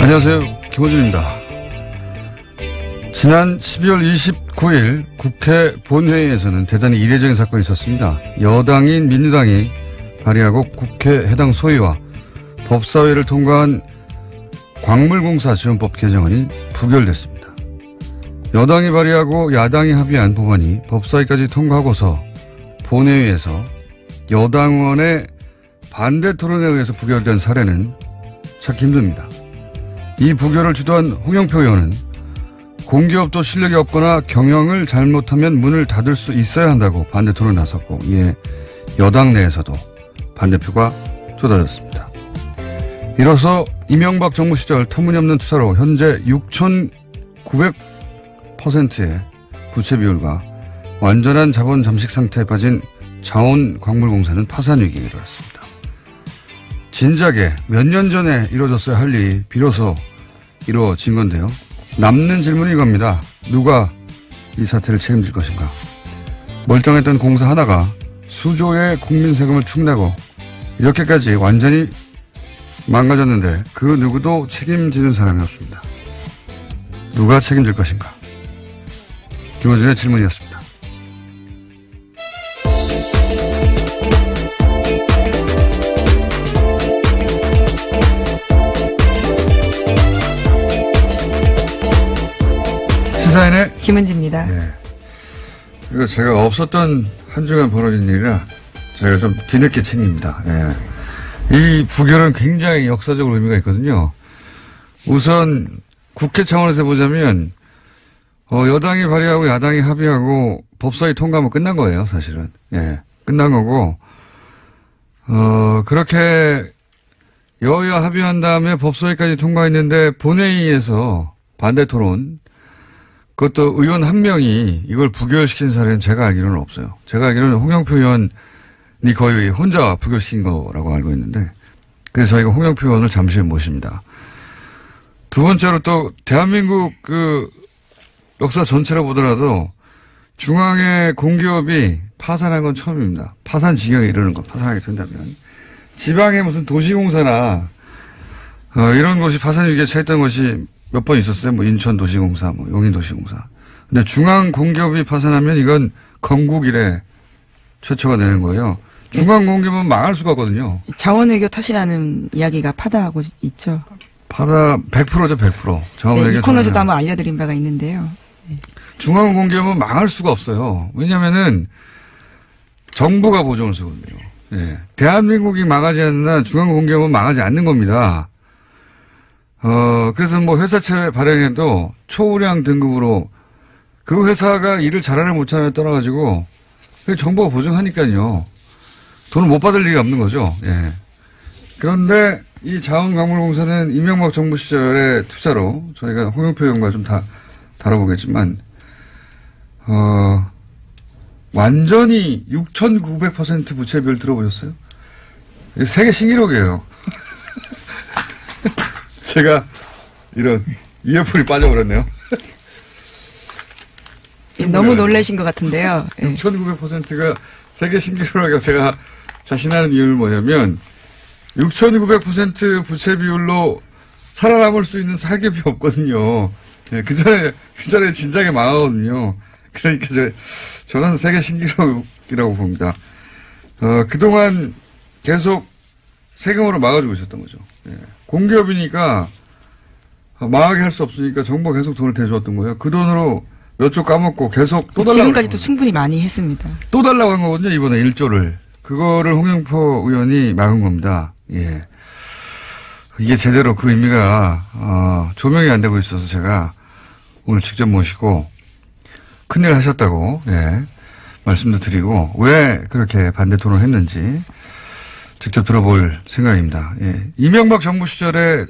안녕하세요. 김호준입니다. 지난 12월 29일 국회 본회의에서는 대단히 이례적인 사건이 있었습니다. 여당인 민주당이 발의하고 국회 해당 소위와 법사위를 통과한 광물공사 지원법 개정안이 부결됐습니다. 여당이 발의하고 야당이 합의한 법안이 법사위까지 통과하고서 본회의에서 여당 의원의 반대 토론에 의해서 부결된 사례는 찾기 힘듭니다. 이 부결을 주도한 홍영표 의원은 공기업도 실력이 없거나 경영을 잘못하면 문을 닫을 수 있어야 한다고 반대 토론에 나섰고, 이에 여당 내에서도 반대표가 쏟아졌습니다. 이로써 이명박 정부 시절 터무니없는 투자로 현재 6,900%의 부채 비율과 완전한 자본 잠식 상태에 빠진 자원광물공사는 파산 위기에 이르렀습니다. 진작에 몇 년 전에 이루어졌어야 할 일이 비로소 이루어진 건데요. 남는 질문이 이겁니다. 누가 이 사태를 책임질 것인가? 멀쩡했던 공사 하나가 수조의 국민 세금을 축내고 이렇게까지 완전히 망가졌는데 그 누구도 책임지는 사람이 없습니다. 누가 책임질 것인가? 김호준의 질문이었습니다. 시사인의 김은지입니다. 네. 이거 제가 없었던 한 주간 벌어진 일이라 제가 좀 뒤늦게 챙깁니다. 예. 이 부결은 굉장히 역사적으로 의미가 있거든요. 우선 국회 차원에서 보자면 여당이 발의하고 야당이 합의하고 법사위 통과하면 끝난 거예요, 사실은. 예. 끝난 거고 그렇게 여야 합의한 다음에 법사위까지 통과했는데 본회의에서 반대 토론, 그것도 의원 한 명이 이걸 부결시킨 사례는 제가 알기로는 없어요. 제가 알기로는 홍영표 의원이 거의 혼자 부결시킨 거라고 알고 있는데, 그래서 저희가 홍영표 의원을 잠시 모십니다. 두 번째로 또 대한민국 그 역사 전체로 보더라도 중앙의 공기업이 파산한 건 처음입니다. 파산 지경에 이르는 거, 파산하게 된다면. 지방의 무슨 도시공사나 이런 것이 파산 위기에 처했던 것이 몇 번 있었어요. 뭐 인천도시공사, 뭐 용인도시공사. 근데 중앙 공기업이 파산하면 이건 건국 이래 최초가 되는 거예요. 중앙 공기업은 망할 수가 없거든요. 자원외교 탓이라는 이야기가 파다하고 있죠. 파다 100%죠, 100%. 자원외교. 네, 이 코너에서도 한번 알려드린 바가 있는데요. 네. 중앙 공기업은 망할 수가 없어요. 왜냐면은 정부가 보증을 쓰거든요. 네. 대한민국이 망하지 않는 한 중앙 공기업은 망하지 않는 겁니다. 그래서 뭐 회사채 발행해도 초우량 등급으로 그 회사가 일을 잘하는 못하는 떠나가지고 정부가 보증하니까요. 돈을 못 받을 리가 없는 거죠. 예. 그런데 이 자원광물공사는 이명박 정부 시절의 투자로 저희가 홍영표 의원과 좀 다뤄보겠지만, 완전히 6,900% 부채 비율 들어보셨어요? 이게 세계 신기록이에요. 제가 이런 이어풀이 빠져버렸네요. 너무 놀라신 것 같은데요. 6,900%가 세계 신기록이라고 제가 자신하는 이유는 뭐냐면 6,900% 부채 비율로 살아남을 수 있는 사기업이 없거든요. 네, 그 전에 진작에 망하거든요. 그러니까 저는 세계 신기록이라고 봅니다. 그동안 계속 세금으로 막아주고 있었던 거죠. 예. 공기업이니까 망하게 할 수 없으니까 정부가 계속 돈을 대주었던 거예요. 그 돈으로 몇 조 까먹고 계속 또 달라고. 지금까지도 충분히 많이 했습니다. 또 달라고 한 거거든요, 이번에 1조를. 그거를 홍영표 의원이 막은 겁니다. 예. 이게 제대로 그 의미가, 조명이 안 되고 있어서 제가 오늘 직접 모시고 큰일 하셨다고, 예. 말씀도 드리고, 왜 그렇게 반대 토론을 했는지 직접 들어볼 생각입니다. 예. 이명박 정부 시절에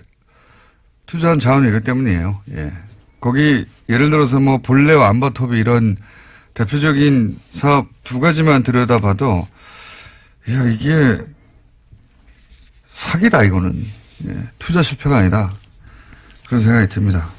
투자한 자원이 이것 때문이에요. 예. 거기 예를 들어서 뭐 볼레와 안바톱이 이런 대표적인 사업 두 가지만 들여다봐도 야 이게 사기다 이거는. 예. 투자 실패가 아니다. 그런 생각이 듭니다.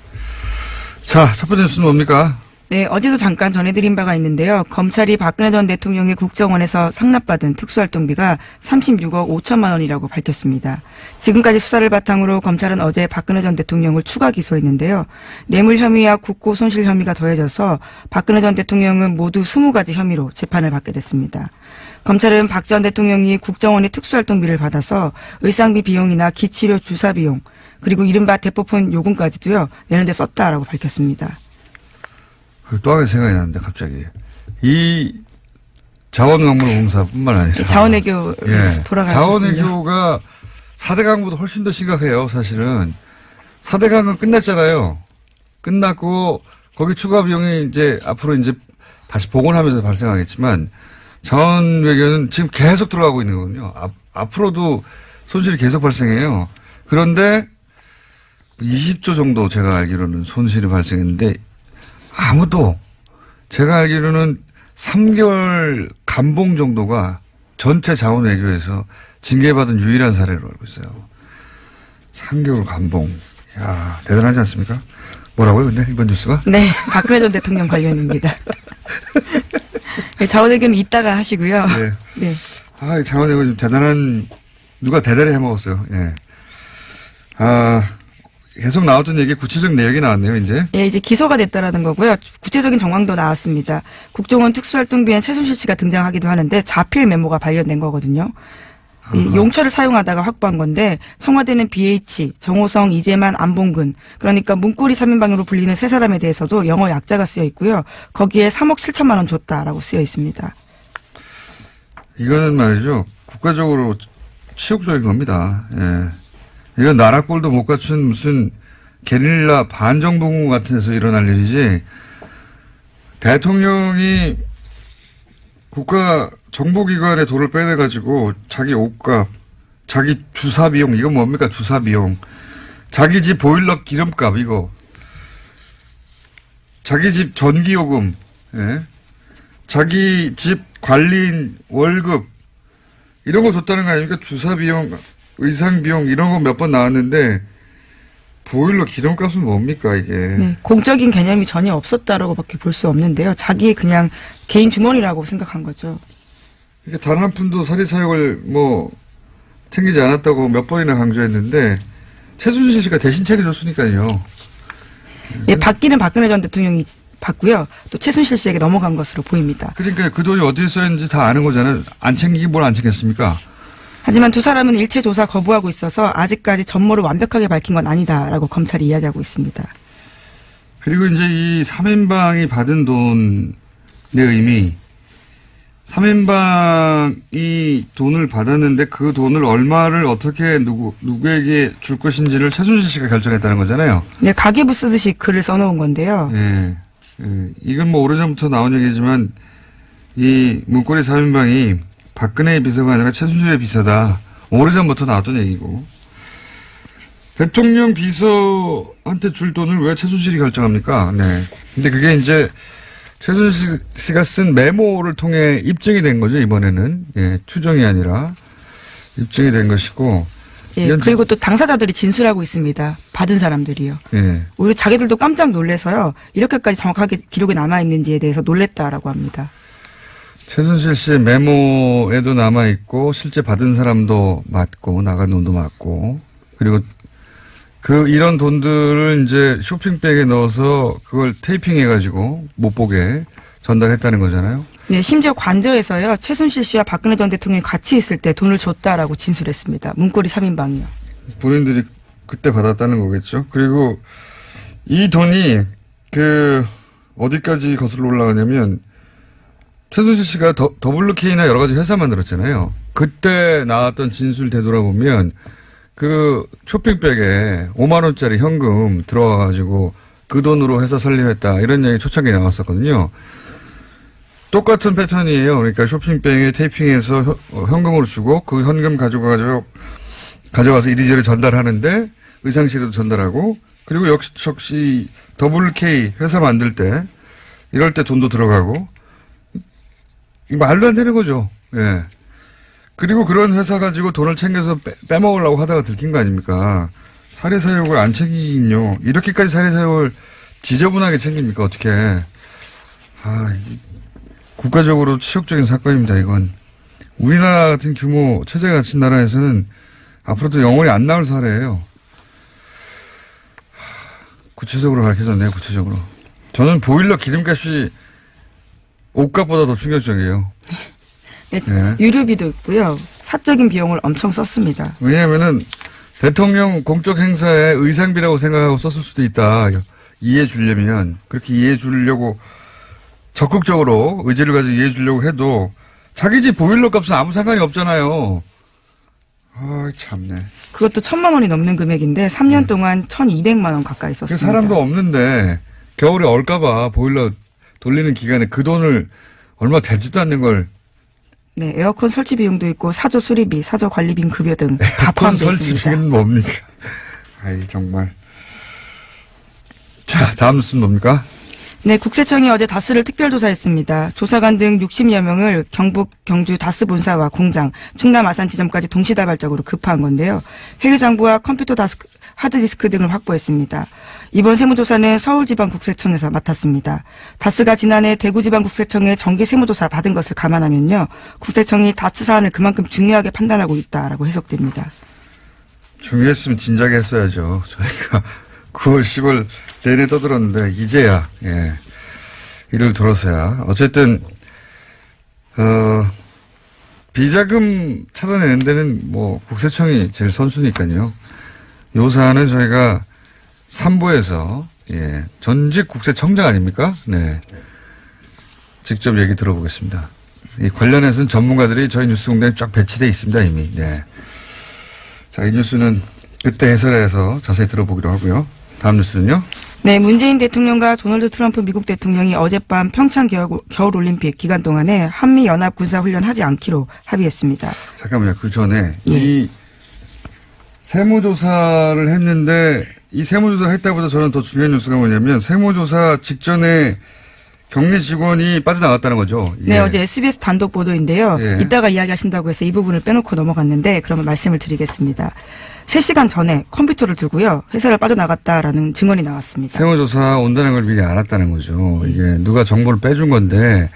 자, 첫 번째 뉴스는 뭡니까? 네, 어제도 잠깐 전해드린 바가 있는데요. 검찰이 박근혜 전 대통령의 국정원에서 상납받은 특수활동비가 36억 5천만 원이라고 밝혔습니다. 지금까지 수사를 바탕으로 검찰은 어제 박근혜 전 대통령을 추가 기소했는데요. 뇌물 혐의와 국고 손실 혐의가 더해져서 박근혜 전 대통령은 모두 20가지 혐의로 재판을 받게 됐습니다. 검찰은 박 전 대통령이 국정원의 특수활동비를 받아서 의상비 비용이나 기치료 주사 비용, 그리고 이른바 대포폰 요금까지도요, 내는데 썼다라고 밝혔습니다. 또 한 가지 생각이 나는데 갑자기 이 자원광물공사뿐만 아니라 자원외교 돌아가는 자원외교가 4대강보다 훨씬 더 심각해요. 사실은 4대강은 끝났잖아요. 끝났고 거기 추가 비용이 이제 앞으로 이제 다시 복원하면서 발생하겠지만 자원외교는 지금 계속 들어가고 있는 거군요. 앞으로도 손실이 계속 발생해요. 그런데 20조 정도 제가 알기로는 손실이 발생했는데 아무도 제가 알기로는 3개월 감봉 정도가 전체 자원외교에서 징계받은 유일한 사례로 알고 있어요. 3개월 감봉. 이야, 대단하지 않습니까? 뭐라고요, 근데 이번 뉴스가? 네, 박근혜 전 대통령 관련입니다. 네, 자원외교는 이따가 하시고요. 네. 네. 아, 자원외교 좀 대단한, 누가 대단히 해먹었어요. 예. 계속 나왔던 얘기 구체적 내역이 나왔네요, 이제. 예, 이제 기소가 됐다라는 거고요. 구체적인 정황도 나왔습니다. 국정원 특수활동비엔 최순실 씨가 등장하기도 하는데 자필 메모가 발견된 거거든요. 이 용처를 사용하다가 확보한 건데 청와대는 BH, 정호성, 이재만, 안봉근, 그러니까 문고리 3인방으로 불리는 세 사람에 대해서도 영어 약자가 쓰여 있고요. 거기에 3억 7천만 원 줬다라고 쓰여 있습니다. 이거는 말이죠. 국가적으로 치욕적인 겁니다. 예. 이건 나라 꼴도 못 갖춘 무슨 게릴라 반정부군 같은 데서 일어날 일이지 대통령이 국가 정보기관에 돈을 빼내가지고 자기 옷값, 자기 주사비용, 이건 뭡니까 주사비용, 자기 집 보일러 기름값 이거, 자기 집 전기요금, 예? 자기 집 관리인 월급 이런 거 줬다는 거 아닙니까? 주사비용, 의상비용 이런 거 몇 번 나왔는데 보일러 기름값은 뭡니까 이게. 네, 공적인 개념이 전혀 없었다라고밖에 볼 수 없는데요. 자기의 그냥 개인 주머니라고 생각한 거죠. 이게 단 한 푼도 사리사욕을 뭐 챙기지 않았다고 몇 번이나 강조했는데 최순실 씨가 대신 챙겨줬으니까요. 예, 받기는 박근혜 전 대통령이 받고요. 또 최순실 씨에게 넘어간 것으로 보입니다. 그러니까 그 돈이 어디에 써있는지 다 아는 거잖아요. 안 챙기긴 뭘 안 챙겼습니까? 하지만 두 사람은 일체 조사 거부하고 있어서 아직까지 전모를 완벽하게 밝힌 건 아니다라고 검찰이 이야기하고 있습니다. 그리고 이제 이 3인방이 받은 돈의 의미, 3인방이 돈을 받았는데 그 돈을 얼마를 어떻게 누구에게 줄 것인지를 최순실 씨가 결정했다는 거잖아요. 네, 가계부 쓰듯이 글을 써놓은 건데요. 예. 이건 뭐 오래전부터 나온 얘기지만 이 문고리 3인방이 박근혜의 비서가 아니라 최순실의 비서다. 오래전부터 나왔던 얘기고. 대통령 비서한테 줄 돈을 왜 최순실이 결정합니까? 네. 근데 그게 이제 최순실 씨가 쓴 메모를 통해 입증이 된 거죠, 이번에는. 예, 추정이 아니라 입증이 된 것이고. 예, 그리고 또 당사자들이 진술하고 있습니다. 받은 사람들이요. 예. 오히려 자기들도 깜짝 놀라서요. 이렇게까지 정확하게 기록이 남아있는지에 대해서 놀랬다라고 합니다. 최순실 씨의 메모에도 남아있고 실제 받은 사람도 맞고 나간 돈도 맞고 그리고 이런 돈들을 이제 쇼핑백에 넣어서 그걸 테이핑해가지고 못 보게 전달했다는 거잖아요. 네, 심지어 관저에서요. 최순실 씨와 박근혜 전 대통령이 같이 있을 때 돈을 줬다라고 진술했습니다. 문고리 3인방이요. 본인들이 그때 받았다는 거겠죠. 그리고 이 돈이 어디까지 거슬러 올라가냐면 최순실 씨가 WK나 여러 가지 회사 만들었잖아요. 그때 나왔던 진술 되돌아보면 그 쇼핑백에 5만 원짜리 현금 들어와가지고 그 돈으로 회사 설립했다 이런 얘기 초창기에 나왔었거든요. 똑같은 패턴이에요. 그러니까 쇼핑백에 테이핑해서 현금으로 주고 그 현금 가져가서 이리저리 전달하는데 의상실에도 전달하고 그리고 역시 WK 회사 만들 때 이럴 때 돈도 들어가고 말도 안 되는 거죠. 예. 그리고 그런 회사 가지고 돈을 챙겨서 빼먹으려고 하다가 들킨 거 아닙니까? 사리사욕을 안 챙기긴요. 이렇게까지 사리사욕을 지저분하게 챙깁니까? 어떻게. 국가적으로 치욕적인 사건입니다, 이건. 우리나라 같은 규모, 체제가 갖춘 나라에서는 앞으로도 영원히 안 나올 사례예요. 구체적으로 밝혀졌네요, 구체적으로. 저는 보일러 기름값이 옷값보다 더 충격적이에요. 네. 유류비도 있고요. 사적인 비용을 엄청 썼습니다. 왜냐하면은 대통령 공적 행사에 의상비라고 생각하고 썼을 수도 있다. 이해해 주려면 그렇게 이해해 주려고 적극적으로 의지를 가지고 이해해 주려고 해도 자기 집 보일러 값은 아무 상관이 없잖아요. 참네. 그것도 1,000만 원이 넘는 금액인데 3년 동안 1,200만 원 가까이 썼습니다. 사람도 없는데 겨울에 얼까봐 보일러 돌리는 기간에 그 돈을 얼마 되지도 않는 걸. 네, 에어컨 설치 비용도 있고 사저 수리비, 사저 관리비 급여 등 다 포함되어 있습니다. 설치비는 뭡니까? 정말. 자, 다음 뉴스는 뭡니까? 네, 국세청이 어제 다스를 특별조사했습니다. 조사관 등 60여 명을 경북, 경주 다스 본사와 공장, 충남 아산 지점까지 동시다발적으로 급파한 건데요. 회계장부와 컴퓨터 하드디스크 등을 확보했습니다. 이번 세무조사는 서울지방국세청에서 맡았습니다. 다스가 지난해 대구지방국세청에 정기 세무조사 받은 것을 감안하면요. 국세청이 다스 사안을 그만큼 중요하게 판단하고 있다라고 해석됩니다. 중요했으면 진작에 했어야죠. 저희가 9월, 10월 내내 떠들었는데 이제야 이를 들어서야 어쨌든 비자금 찾아내는 데는 뭐 국세청이 제일 선수니까요. 요 사안은 저희가 3부에서 전직 국세청장 아닙니까? 네, 직접 얘기 들어보겠습니다. 이 관련해서는 전문가들이 저희 뉴스공장에 쫙 배치되어 있습니다 이미. 네. 자, 이 뉴스는 그때 해설해서 자세히 들어보기로 하고요. 다음 뉴스는요? 네, 문재인 대통령과 도널드 트럼프 미국 대통령이 어젯밤 평창 겨울올림픽 기간 동안에 한미연합 군사훈련 하지 않기로 합의했습니다. 잠깐만요. 그 전에 이 세무조사를 했는데 이 세무조사를 했다보다 저는 더 중요한 뉴스가 뭐냐면 세무조사 직전에 격리 직원이 빠져나갔다는 거죠. 네, 어제 SBS 단독 보도인데요. 이따가 이야기하신다고 해서 이 부분을 빼놓고 넘어갔는데 그러면 말씀을 드리겠습니다. 3시간 전에 컴퓨터를 들고요. 회사를 빠져나갔다라는 증언이 나왔습니다. 세무조사 온다는 걸 미리 알았다는 거죠. 이게 누가 정보를 빼준 건데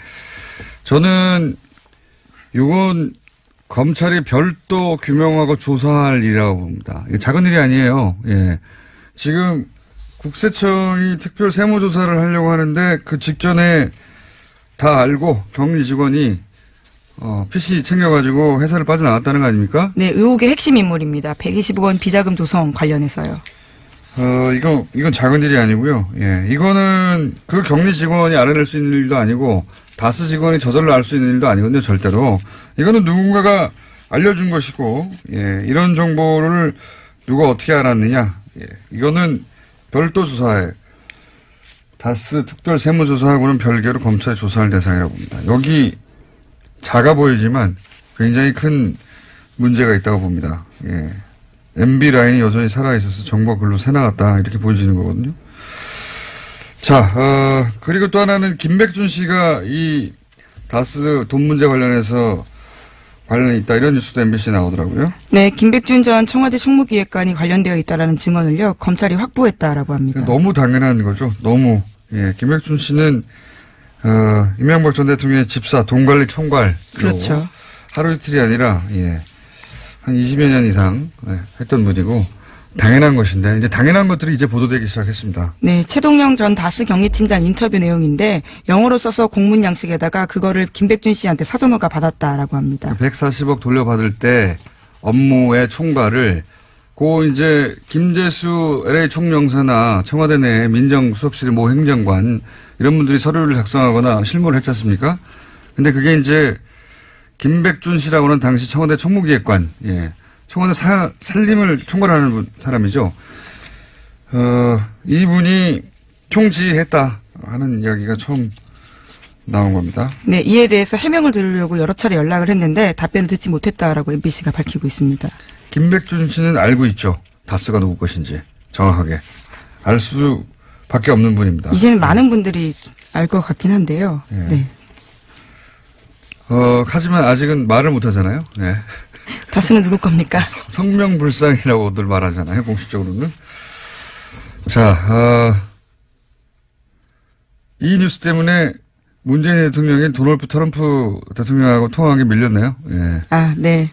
저는 이건 검찰이 별도 규명하고 조사할 일이라고 봅니다. 이게 작은 일이 아니에요. 지금 국세청이 특별 세무조사를 하려고 하는데 그 직전에 다 알고 격리 직원이 PC 챙겨가지고 회사를 빠져나갔다는 거 아닙니까? 네, 의혹의 핵심 인물입니다. 120억 원 비자금 조성 관련해서요. 이건 작은 일이 아니고요. 이거는 그 격리 직원이 알아낼 수 있는 일도 아니고 다스 직원이 저절로 알 수 있는 일도 아니거든요, 절대로. 이거는 누군가가 알려준 것이고, 이런 정보를 누가 어떻게 알았느냐. 이거는 별도 조사에 다스 특별 세무조사하고는 별개로 검찰이 조사할 대상이라고 봅니다. 여기 작아 보이지만 굉장히 큰 문제가 있다고 봅니다. MB 라인이 여전히 살아있어서 정보가 글로 새나갔다 이렇게 보여지는 거거든요. 자, 그리고 또 하나는 김백준 씨가 이 다스 돈 문제 관련해서 관련이 있다 이런 뉴스도 MBC에 나오더라고요. 네, 김백준 전 청와대 총무기획관이 관련되어 있다라는 증언을요 검찰이 확보했다라고 합니다. 너무 당연한 거죠. 너무. 김백준 씨는 이명박 전 대통령의 집사 돈관리 총괄. 그렇죠. 하루 이틀이 아니라 한 20여 년 이상 했던 분이고 당연한 것인데 이제 당연한 것들이 이제 보도되기 시작했습니다. 네, 최동영 전 다스 격리팀장 인터뷰 내용인데 영어로 써서 공문 양식에다가 그거를 김백준 씨한테 사전 허가 받았다라고 합니다. 140억 돌려받을 때 업무의 총괄을 이제 김재수 LA 총영사나 청와대 내 민정수석실 모 행정관 이런 분들이 서류를 작성하거나 실무를 했지 않습니까? 근데 그게 이제 김백준 씨라고는 당시 청와대 총무기획관, 청와대 살림을 총괄하는 사람이죠. 이분이 총지했다 하는 이야기가 처음 나온 겁니다. 네, 이에 대해서 해명을 들으려고 여러 차례 연락을 했는데 답변을 듣지 못했다라고 MBC가 밝히고 있습니다. 김백준 씨는 알고 있죠. 다스가 누구 것인지 정확하게 알 수밖에 없는 분입니다. 이제는 많은 분들이 알 것 같긴 한데요. 네. 하지만 아직은 말을 못 하잖아요. 네. 다스는 누구 겁니까? 성명불상이라고들 말하잖아요. 공식적으로는. 자, 이 뉴스 때문에 문재인 대통령이 도널드 트럼프 대통령하고 통화한 게 밀렸네요. 예. 네.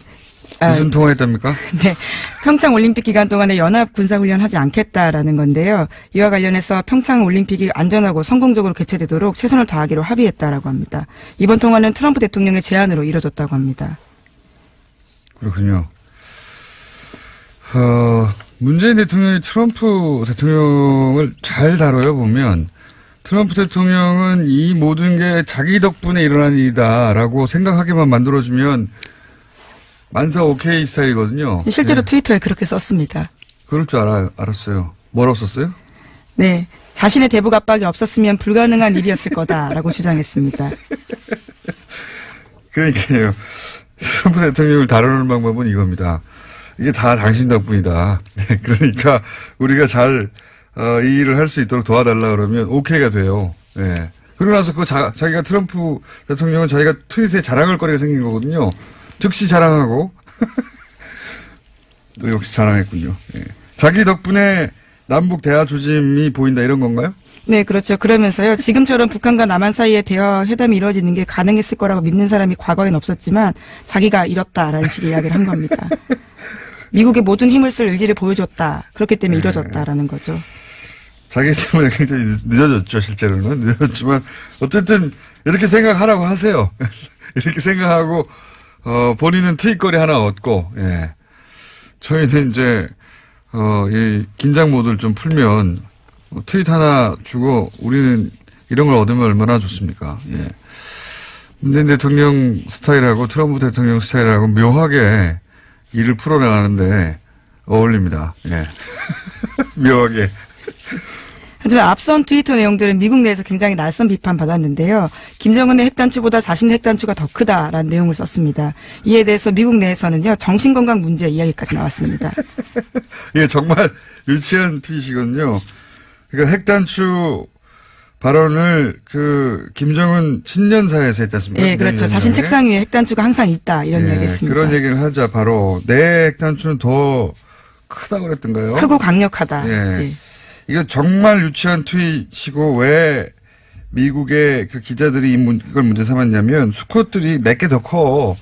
무슨 통화했답니까? 네. 평창 올림픽 기간 동안에 연합 군사훈련 하지 않겠다라는 건데요. 이와 관련해서 평창 올림픽이 안전하고 성공적으로 개최되도록 최선을 다하기로 합의했다라고 합니다. 이번 통화는 트럼프 대통령의 제안으로 이뤄졌다고 합니다. 그렇군요. 문재인 대통령이 트럼프 대통령을 잘 다뤄요, 보면. 트럼프 대통령은 이 모든 게 자기 덕분에 일어난 일이다라고 생각하게만 만들어주면 만사 오케이 스타일이거든요. 실제로 네. 트위터에 그렇게 썼습니다. 그럴 줄 알았어요. 뭐라고 썼어요? 네. 자신의 대북 압박이 없었으면 불가능한 일이었을 거다라고 주장했습니다. 그러니까요. 트럼프 대통령을 다루는 방법은 이겁니다. 이게 다 당신 덕분이다. 네, 그러니까 우리가 잘 이 일을 할 수 있도록 도와달라 그러면 오케이가 돼요. 네. 그러고 나서 자기가 트럼프 대통령은 자기가 트윗에 자랑할 거리가 생긴 거거든요. 즉시 자랑하고 또 역시 자랑했군요. 네. 자기 덕분에 남북 대화 조짐이 보인다 이런 건가요? 네, 그렇죠. 그러면서요. 지금처럼 북한과 남한 사이에 대화 회담이 이루어지는 게 가능했을 거라고 믿는 사람이 과거엔 없었지만 자기가 이뤘다라는 식의 이야기를 한 겁니다. 미국의 모든 힘을 쓸 의지를 보여줬다. 그렇기 때문에 이뤄졌다라는 거죠. 자기 때문에 굉장히 늦어졌죠, 실제로는. 늦어졌지만, 어쨌든, 이렇게 생각하라고 하세요. 이렇게 생각하고, 본인은 트윗거리 하나 얻고, 예. 저희는 이제, 이 긴장 모드를 좀 풀면, 트윗 하나 주고, 우리는 이런 걸 얻으면 얼마나 좋습니까? 예. 문재인 대통령 스타일하고 트럼프 대통령 스타일하고 묘하게 일을 풀어나가는데 어울립니다. 예. 묘하게. 하지만 앞선 트위터 내용들은 미국 내에서 굉장히 날선 비판 받았는데요. 김정은의 핵단추보다 자신의 핵단추가 더 크다라는 내용을 썼습니다. 이에 대해서 미국 내에서는요. 정신건강 문제 이야기까지 나왔습니다. 이게 정말 유치한 트윗이거든요. 그러니까 핵단추 발언을 김정은 친년사에서 했지 않습니까? 네, 그렇죠. 자신 책상 위에 핵단추가 항상 있다 이런 이야기 했습니다. 그런 얘기를 하자 바로 내 핵단추는 더 크다고 그랬던가요? 크고 강력하다. 예. 예. 이거 정말 유치한 트윗이고 왜 미국의 그 기자들이 이걸 문제 삼았냐면 수컷들이 내게 더 커.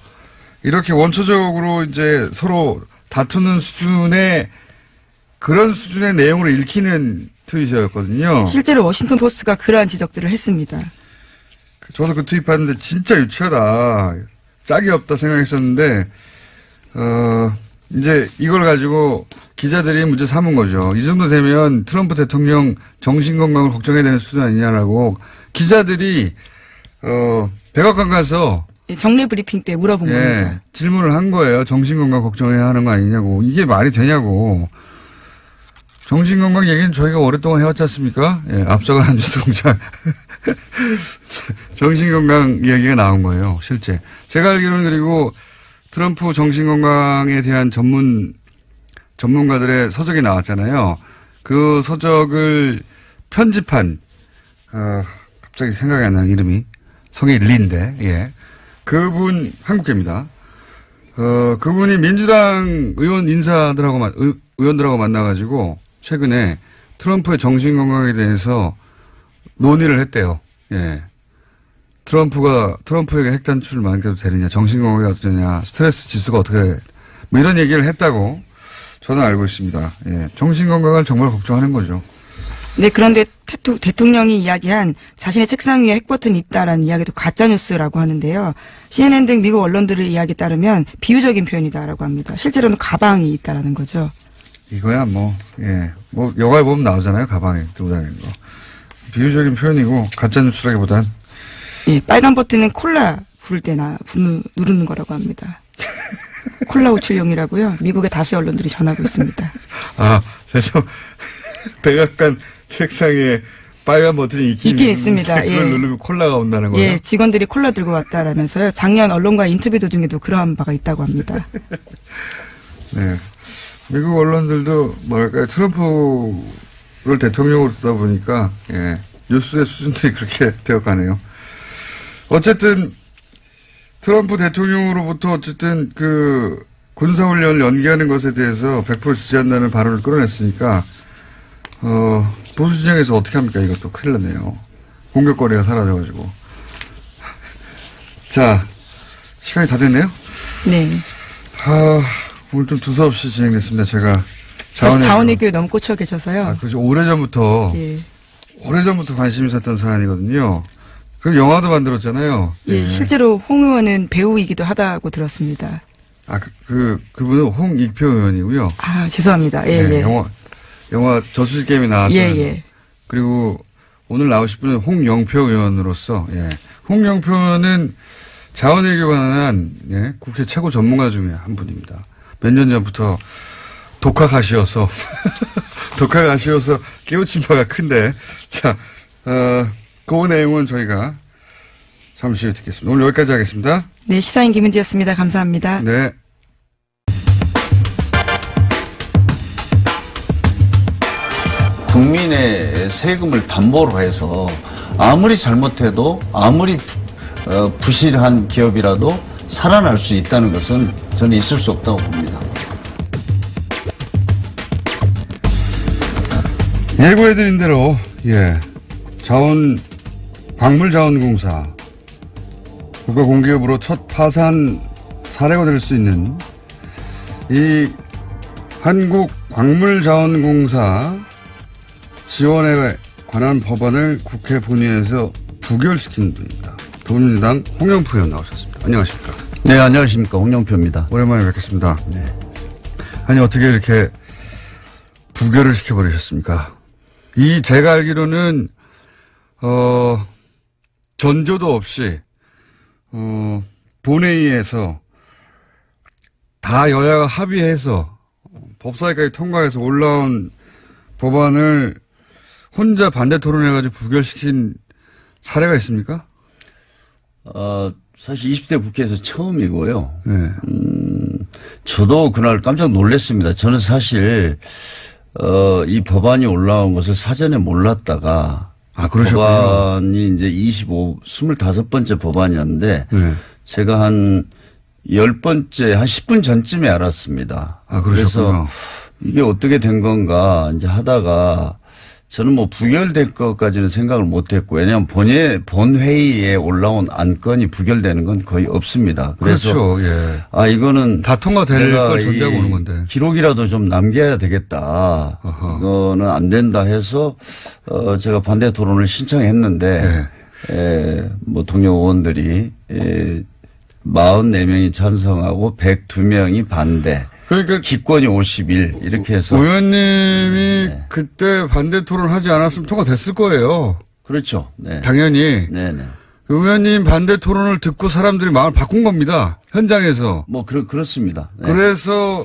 이렇게 원초적으로 이제 서로 다투는 수준의 그런 수준의 내용을 읽히는 트윗이었거든요. 실제로 워싱턴 포스트가 그러한 지적들을 했습니다. 저도 그 트윗 봤는데 진짜 유치하다. 짝이 없다 생각했었는데 이제 이걸 가지고 기자들이 문제 삼은 거죠. 이 정도 되면 트럼프 대통령 정신건강을 걱정해야 되는 수준 아니냐라고 기자들이 백악관 가서 정례 브리핑 때 물어본 겁니다. 질문을 한 거예요. 정신건강 걱정해야 하는 거 아니냐고. 이게 말이 되냐고. 정신건강 얘기는 저희가 오랫동안 해왔지 않습니까? 예, 앞서가는 뉴스공장. 정신건강 이야기가 나온 거예요. 실제. 제가 알기로는 그리고 트럼프 정신건강에 대한 전문가들의 서적이 나왔잖아요. 그 서적을 편집한, 갑자기 생각이 안 나는 이름이. 성이 린데, 예. 그분, 한국계입니다. 그분이 민주당 의원들하고 만나가지고 최근에 트럼프의 정신건강에 대해서 논의를 했대요. 예. 트럼프에게 핵단추를 만개도 되느냐, 정신건강이 어떠냐, 스트레스 지수가 어떻게, 뭐 이런 얘기를 했다고 저는 알고 있습니다. 예. 정신건강을 정말 걱정하는 거죠. 네, 그런데 대통령이 이야기한 자신의 책상 위에 핵버튼이 있다라는 이야기도 가짜뉴스라고 하는데요. CNN 등 미국 언론들의 이야기에 따르면 비유적인 표현이다라고 합니다. 실제로는 가방이 있다라는 거죠. 이거야 영화에 보면 나오잖아요. 가방에 들고 다니는 거. 비유적인 표현이고 가짜뉴스라기보단. 예, 빨간 버튼은 콜라 부를 때나 누르는 거라고 합니다. 콜라 우출용이라고요. 미국의 다수의 언론들이 전하고 있습니다. 그래서 백악관 책상에 빨간 버튼이 있긴 있습니다. 그걸 누르면 콜라가 온다는 거예요? 예, 직원들이 콜라 들고 왔다라면서요. 작년 언론과 인터뷰 도중에도 그러한 바가 있다고 합니다. 네. 미국 언론들도 트럼프를 대통령으로 쓰다 보니까 뉴스의 수준들이 그렇게 되어가네요. 어쨌든 트럼프 대통령으로부터 어쨌든 그 군사훈련을 연기하는 것에 대해서 100% 지지한다는 발언을 끌어냈으니까 보수 진영에서 어떻게 합니까? 이것도 큰일 났네요. 공격거리가 사라져가지고. 자, 시간이 다 됐네요. 네. 오늘 좀 두서없이 진행됐습니다. 제가 자원외교에 너무 꽂혀 계셔서요. 그죠. 오래전부터 관심이 있었던 사안이거든요. 그리고 영화도 만들었잖아요. 예, 실제로 홍 의원은 배우이기도 하다고 들었습니다. 그분은 홍익표 의원이고요. 죄송합니다. 예. 영화 저수지 게임에 나왔던. 예. 그리고 오늘 나오실 분은 홍영표 의원으로서, 홍영표 의원은 자원외교 관한, 국회 최고 전문가 중에 한 분입니다. 몇 년 전부터 독학하시어서 깨우친 바가 큰데, 자, 그 내용은 저희가 잠시 후에 듣겠습니다. 오늘 여기까지 하겠습니다. 네, 시사인 김은지였습니다. 감사합니다. 네. 국민의 세금을 담보로 해서 아무리 잘못해도 아무리 부실한 기업이라도 살아날 수 있다는 것은 저는 있을 수 없다고 봅니다. 예고해드린 대로 광물자원공사 국가공기업으로 첫 파산 사례가 될 수 있는 이 한국광물자원공사 지원에 관한 법안을 국회 본회의에서 부결시킨 분입니다. 더불어민주당 홍영표 의원 나오셨습니다. 안녕하십니까? 네, 안녕하십니까. 홍영표입니다. 오랜만에 뵙겠습니다. 네. 아니 어떻게 이렇게 부결을 시켜버리셨습니까? 제가 알기로는 전조도 없이 본회의에서 다 여야가 합의해서 법사위까지 통과해서 올라온 법안을 혼자 반대 토론해가지고 부결시킨 사례가 있습니까? 사실 20대 국회에서 처음이고요. 네. 저도 그날 깜짝 놀랐습니다. 저는 사실 이 법안이 올라온 것을 사전에 몰랐다가 그러셨군요. 법안이 이제 25번째 법안이었는데 제가 한 10번째, 한 10분 전쯤에 알았습니다. 그러셨군요. 그래서 이게 어떻게 된 건가 이제 하다가 저는 뭐 부결될 것까지는 생각을 못 했고 왜냐하면 본회의에 올라온 안건이 부결되는 건 거의 없습니다. 그래서 그렇죠. 예. 이거는 다 통과될 걸 존재하고 오는 건데. 기록이라도 좀 남겨야 되겠다. 이거는 안 된다 해서 제가 반대 토론을 신청했는데 뭐 동료 의원들이 44명이 찬성하고 102명이 반대. 그러니까 기권이 51 이렇게 해서 의원님이 그때 반대 토론하지 않았으면 통과됐을 거예요. 그렇죠. 네. 당연히. 네네. 의원님 반대 토론을 듣고 사람들이 마음을 바꾼 겁니다. 현장에서. 그렇습니다. 네. 그래서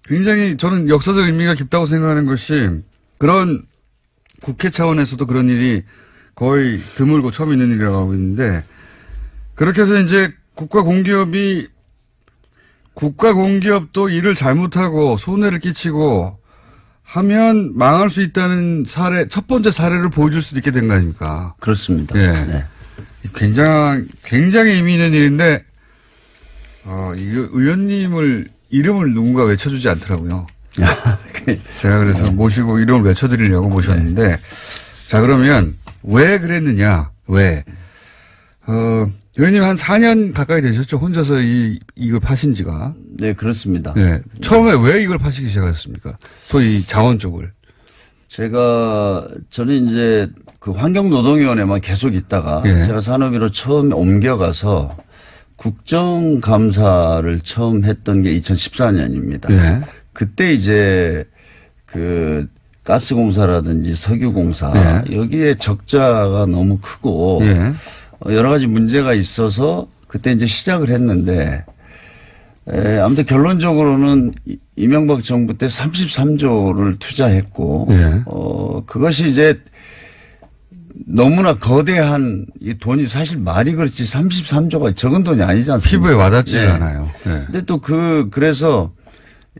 굉장히 저는 역사적 의미가 깊다고 생각하는 것이 그런 국회 차원에서도 그런 일이 거의 드물고 처음 있는 일이라고 하고 있는데 그렇게 해서 이제 국가공기업도 일을 잘못하고 손해를 끼치고 하면 망할 수 있다는 첫 번째 사례를 보여줄 수도 있게 된 거 아닙니까? 그렇습니다. 예. 네. 굉장히 의미 있는 일인데, 이거 이름을 누군가 외쳐주지 않더라고요. 제가 그래서 모시고 이름을 외쳐드리려고 모셨는데, 자, 그러면 왜 그랬느냐, 의원님 한 4년 가까이 되셨죠? 혼자서 이걸 파신 지가. 네, 그렇습니다. 네. 처음에 왜 이걸 파시기 시작하셨습니까? 소위 자원 쪽을. 저는 이제 그 환경노동위원회만 계속 있다가 제가 산업위로 처음 옮겨가서 국정감사를 처음 했던 게 2014년입니다. 그때 이제 그 가스공사라든지 석유공사 여기에 적자가 너무 크고 여러 가지 문제가 있어서 그때 이제 시작을 했는데 아무튼 결론적으로는 이명박 정부 때 33조를 투자했고 그것이 이제 너무나 거대한 이 돈이 사실 말이 그렇지 33조가 적은 돈이 아니지 않습니까? 피부에 와닿지 않아요. 근데 또 그래서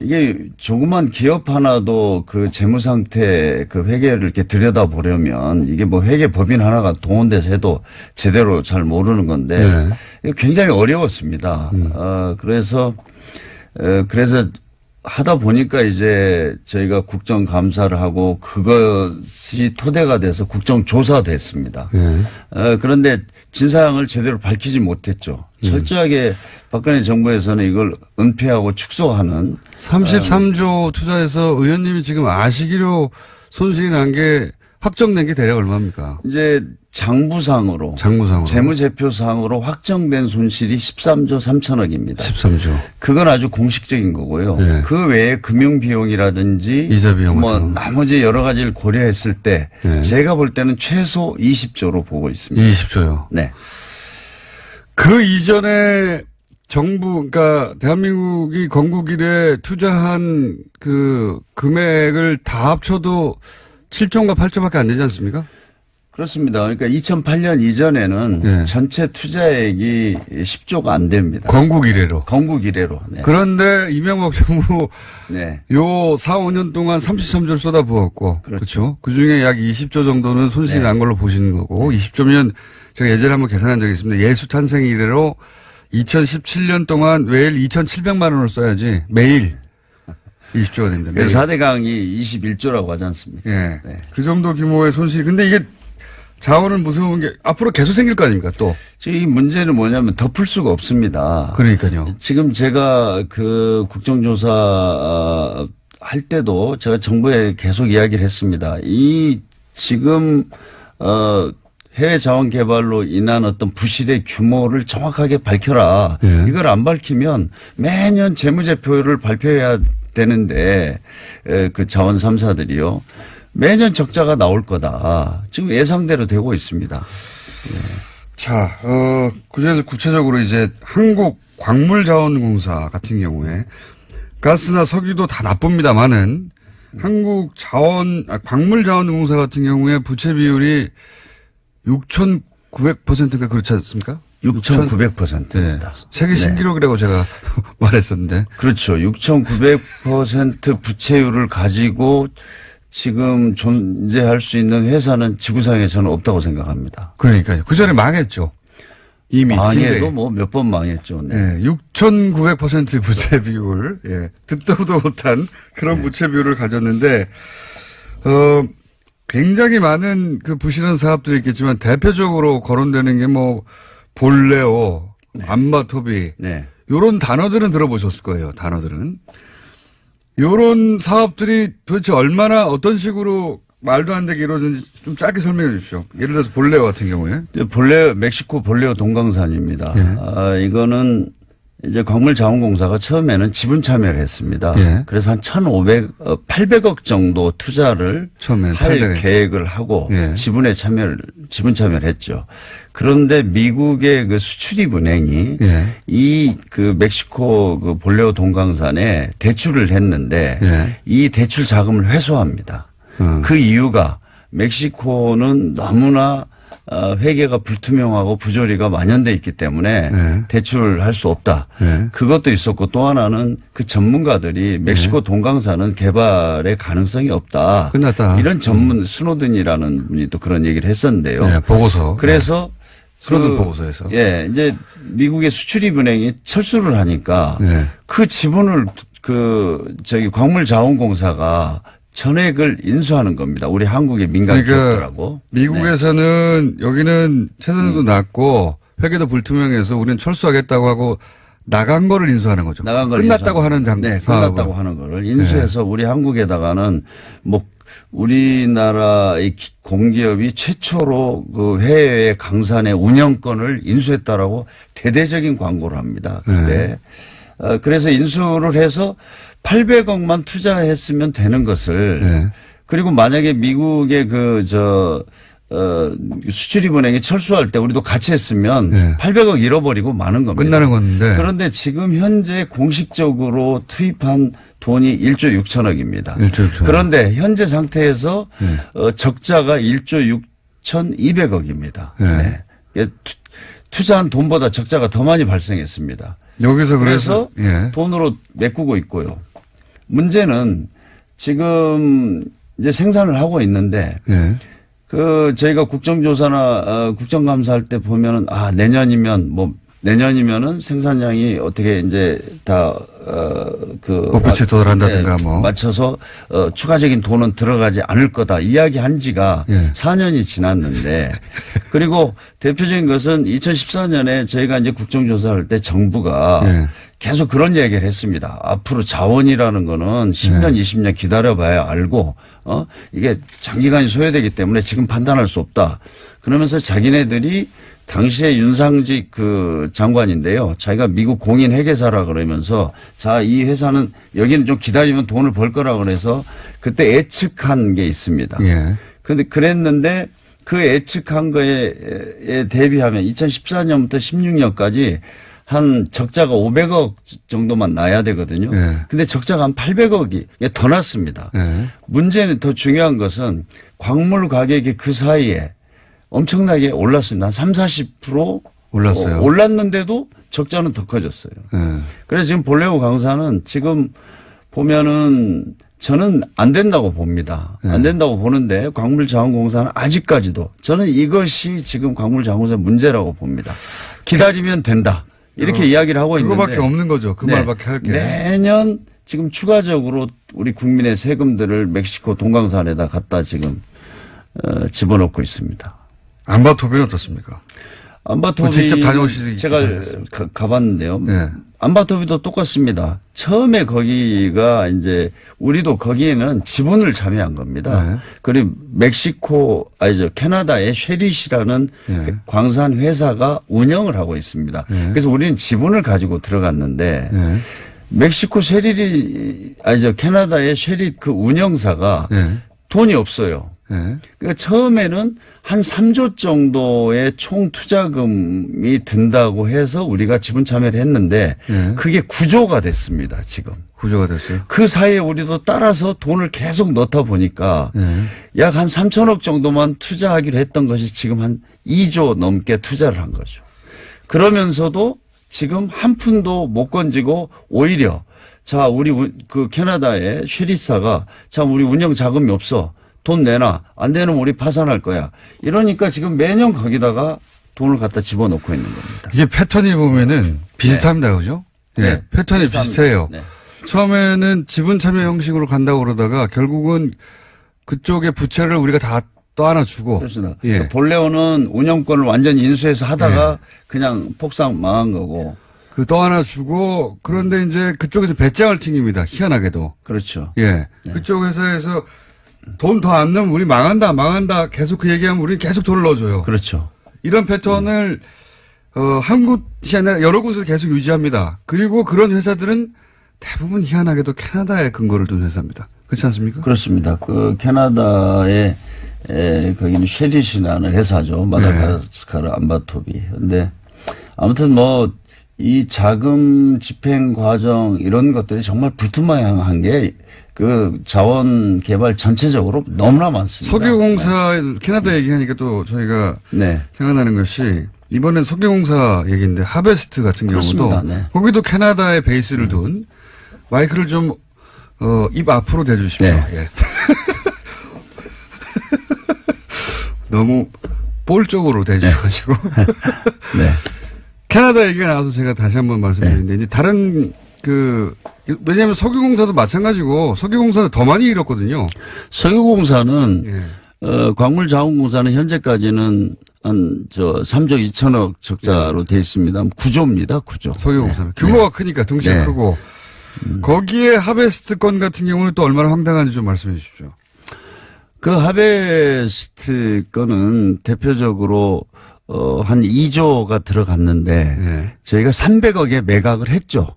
이게 조그만 기업 하나도 그 재무 상태 그 회계를 이렇게 들여다보려면 이게 뭐 회계 법인 하나가 동원돼서 해도 제대로 잘 모르는 건데 굉장히 어려웠습니다. 그래서 하다 보니까 이제 저희가 국정감사를 하고 그것이 토대가 돼서 국정조사됐습니다. 그런데 진상을 제대로 밝히지 못했죠. 철저하게 박근혜 정부에서는 이걸 은폐하고 축소하는. 33조 투자해서 의원님이 지금 아시기로 손실이 난 게 확정된 게 대략 얼마입니까? 이제 장부상으로 재무제표상으로 확정된 손실이 13조 3천억입니다. 13조. 그건 아주 공식적인 거고요. 네. 그 외에 금융비용이라든지 이자 비용 뭐 같은 거. 나머지 여러 가지를 고려했을 때 네. 제가 볼 때는 최소 20조로 보고 있습니다. 20조요. 네. 그 이전에 정부, 그러니까 대한민국이 건국 이래 투자한 그 금액을 다 합쳐도 7조인가 8조밖에 안 되지 않습니까? 그렇습니다. 그러니까 2008년 이전에는 네. 전체 투자액이 10조가 안 됩니다. 건국 이래로. 건국 이래로. 네. 그런데 이명박 정부 네. 요 4, 5년 동안 33조를 쏟아부었고. 그렇죠. 그 중에 약 20조 정도는 손실이 난 걸로 보시는 거고. 20조면 제가 예전에 한번 계산한 적이 있습니다. 예수 탄생 이래로 2017년 동안 매일 2,700만 원을 써야지 매일 20조가 됩니다. 그래서 4대강이 21조라고 하지 않습니까? 예. 네. 그 정도 규모의 손실. 근데 이게 자원은 무서운 게 앞으로 계속 생길 거 아닙니까 또. 지금 이 문제는 뭐냐면 덮을 수가 없습니다. 그러니까요. 지금 제가 그 국정조사 할 때도 제가 정부에 계속 이야기를 했습니다. 이 지금 해외 자원 개발로 인한 어떤 부실의 규모를 정확하게 밝혀라. 예. 이걸 안 밝히면 매년 재무제표를 발표해야 되는데 그 자원 3사들이요. 매년 적자가 나올 거다. 지금 예상대로 되고 있습니다. 자, 그중에서 구체적으로 이제 한국광물자원공사 같은 경우에 가스나 석유도 다 나쁩니다만은 광물자원공사 같은 경우에 부채 비율이 6,900%가 그렇지 않습니까? 6,900%입니다. 세계 신기록이라고 제가 말했었는데. 그렇죠. 6,900% 부채율을 가지고 지금 존재할 수 있는 회사는 지구상에 저는 없다고 생각합니다. 그러니까요. 그 전에 망했죠. 이미. 망해도 뭐 몇 번 망했죠. 네. 6,900% 부채 비율. 예. 듣도 보도 못한 그런 부채 비율을 가졌는데, 굉장히 많은 그 부실한 사업들이 있겠지만 대표적으로 거론되는 게 뭐 볼레오, 안마토비, 요런 단어들은 들어보셨을 거예요. 단어들은. 요런 사업들이 도대체 얼마나 어떤 식으로 말도 안 되게 이루어졌는지 좀 짧게 설명해 주시죠. 예를 들어서 볼레오 같은 경우에. 멕시코 볼레오 동강산입니다. 이거는 이제 광물자원공사가 처음에는 지분 참여를 했습니다. 그래서 한 800억 정도 투자를 할 계획을 하고 지분 참여를 했죠. 그런데 미국의 그 수출입은행이 이 그 멕시코 그 볼레오 동강산에 대출을 했는데 이 대출 자금을 회수합니다. 그 이유가 멕시코는 너무나 회계가 불투명하고 부조리가 만연돼 있기 때문에 대출을 할 수 없다. 그것도 있었고 또 하나는 그 전문가들이 멕시코 동강산은 개발의 가능성이 없다. 끝났다. 이런 전문 스노든이라는 분이 또 그런 얘기를 했었는데요. 네, 보고서. 그래서 스노든 보고서에서. 예, 이제 미국의 수출입은행이 철수를 하니까 그 지분을 광물자원공사가 전액을 인수하는 겁니다. 우리 한국의 민간 기업들하고. 미국에서는 여기는 채산도 낮고 회계도 불투명해서 우리는 철수하겠다고 하고 나간 거를 인수하는 거죠. 나간 걸 끝났다고 하는 끝났다고 하는 거를 인수해서 우리 한국에다가는 뭐 우리나라의 공기업이 최초로 그 해외 강산의 운영권을 인수했다라고 대대적인 광고를 합니다. 그때 그래서 인수를 해서 800억만 투자했으면 되는 것을 그리고 만약에 미국의 수출입은행이 철수할 때 우리도 같이 했으면 800억 잃어버리고 마는 겁니다. 끝나는 건데. 그런데 지금 현재 공식적으로 투입한 돈이 1조 6천억입니다. 1조 6천억. 그런데 현재 상태에서 적자가 1조 6,200억입니다. 투자한 돈보다 적자가 더 많이 발생했습니다. 여기서 그래서 돈으로 메꾸고 있고요. 문제는 지금 이제 생산을 하고 있는데 저희가 국정조사나 국정감사할 때 보면은 내년이면은 생산량이 어떻게 이제 다 목표치에 도달한다든가 뭐. 맞춰서 추가적인 돈은 들어가지 않을 거다 이야기한 지가 4년이 지났는데 그리고 대표적인 것은 2014년에 저희가 이제 국정조사할 때 정부가 계속 그런 얘기를 했습니다. 앞으로 자원이라는 거는 10년, 20년 기다려봐야 알고 이게 장기간이 소요되기 때문에 지금 판단할 수 없다. 그러면서 자기네들이 당시에 윤상직 그 장관인데요. 자기가 미국 공인 회계사라 그러면서 자, 이 회사는 여기는 좀 기다리면 돈을 벌 거라 그래서 그때 예측한 게 있습니다. 그런데 그랬는데 그 예측한 거에 대비하면 2014년부터 16년까지 한 적자가 500억 정도만 나야 되거든요. 근데 적자가 한 800억이 더 났습니다. 문제는 더 중요한 것은 광물 가격이 그 사이에 엄청나게 올랐습니다. 한 30, 40% 올랐어요. 올랐는데도 적자는 더 커졌어요. 그래서 지금 볼레오 강사는 지금 보면은 저는 안 된다고 봅니다. 안 된다고 보는데 광물자원공사는 아직까지도 저는 이것이 지금 광물자원공사의 문제라고 봅니다. 기다리면 된다. 이렇게 이야기를 하고 있는데. 그거밖에 없는 거죠. 그 말밖에 할 게. 매년 지금 추가적으로 우리 국민의 세금들을 멕시코 동강산에다 갖다 지금 집어넣고 있습니다. 안바토비는 어떻습니까? 안바토비 직접 다녀오시기 제가 가봤는데요. 네. 안바토비도 똑같습니다. 처음에 거기가 이제 우리도 거기에는 지분을 참여한 겁니다. 그리고 멕시코 캐나다의 쉐릿이라는 광산 회사가 운영을 하고 있습니다. 그래서 우리는 지분을 가지고 들어갔는데 멕시코 쉐릿이 캐나다의 쉐릿 그 운영사가 돈이 없어요. 그러니까 처음에는 한 3조 정도의 총 투자금이 든다고 해서 우리가 지분 참여를 했는데 그게 9조가 됐습니다, 지금. 9조가 됐어요. 그 사이에 우리도 따라서 돈을 계속 넣다 보니까 약 한 3천억 정도만 투자하기로 했던 것이 지금 한 2조 넘게 투자를 한 거죠. 그러면서도 지금 한 푼도 못 건지고 오히려 자, 우리 그 캐나다의 쉐리사가 참 우리 운영 자금이 없어. 돈 내놔. 안 되면 우리 파산할 거야. 이러니까 지금 매년 거기다가 돈을 갖다 집어넣고 있는 겁니다. 이게 패턴이 보면은 비슷합니다. 그죠? 네. 패턴이 비슷해요. 처음에는 지분 참여 형식으로 간다고 그러다가 결국은 그쪽의 부채를 우리가 다 떠안아주고. 그렇습니다. 볼레오는 운영권을 완전히 인수해서 하다가 그냥 폭삭 망한 거고. 그 떠안아주고 그런데 이제 그쪽에서 배짱을 튕깁니다. 희한하게도. 그렇죠. 그쪽 회사에서 돈 더 안 넣으면 우리 망한다. 계속 그 얘기하면 우리 계속 돈을 넣어줘요. 그렇죠. 이런 패턴을, 한 곳이 아니라 여러 곳에서 계속 유지합니다. 그리고 그런 회사들은 대부분 희한하게도 캐나다에 근거를 둔 회사입니다. 그렇지 않습니까? 그렇습니다. 그 캐나다의 거기는 쉐릿이라는 회사죠. 마다가스카르 안바토비. 근데 아무튼 뭐 이 자금 집행 과정 이런 것들이 정말 불투명한 게 그 자원 개발 전체적으로 너무나 많습니다. 석유공사 캐나다 얘기하니까 또 저희가 생각나는 것이 이번엔 석유공사 얘기인데 하베스트 같은 경우도 거기도 캐나다에 베이스를 둔 마이크를 좀 입 앞으로 대주십시오. 너무 볼적으로 대주셔가지고 캐나다 얘기가 나와서 제가 다시 한번 말씀드리는데 이제 다른 왜냐하면 석유공사도 마찬가지고 석유공사는 더 많이 잃었거든요. 석유공사는 광물자원공사는 현재까지는 한 3조 2천억 적자로 돼 있습니다. 9조입니다. 9조. 석유공사는 규모가 크니까 등치가 크고 거기에 하베스트 건 같은 경우는 또 얼마나 황당한지 좀 말씀해 주십시오. 그 하베스트 건은 대표적으로 한 2조가 들어갔는데 저희가 300억에 매각을 했죠.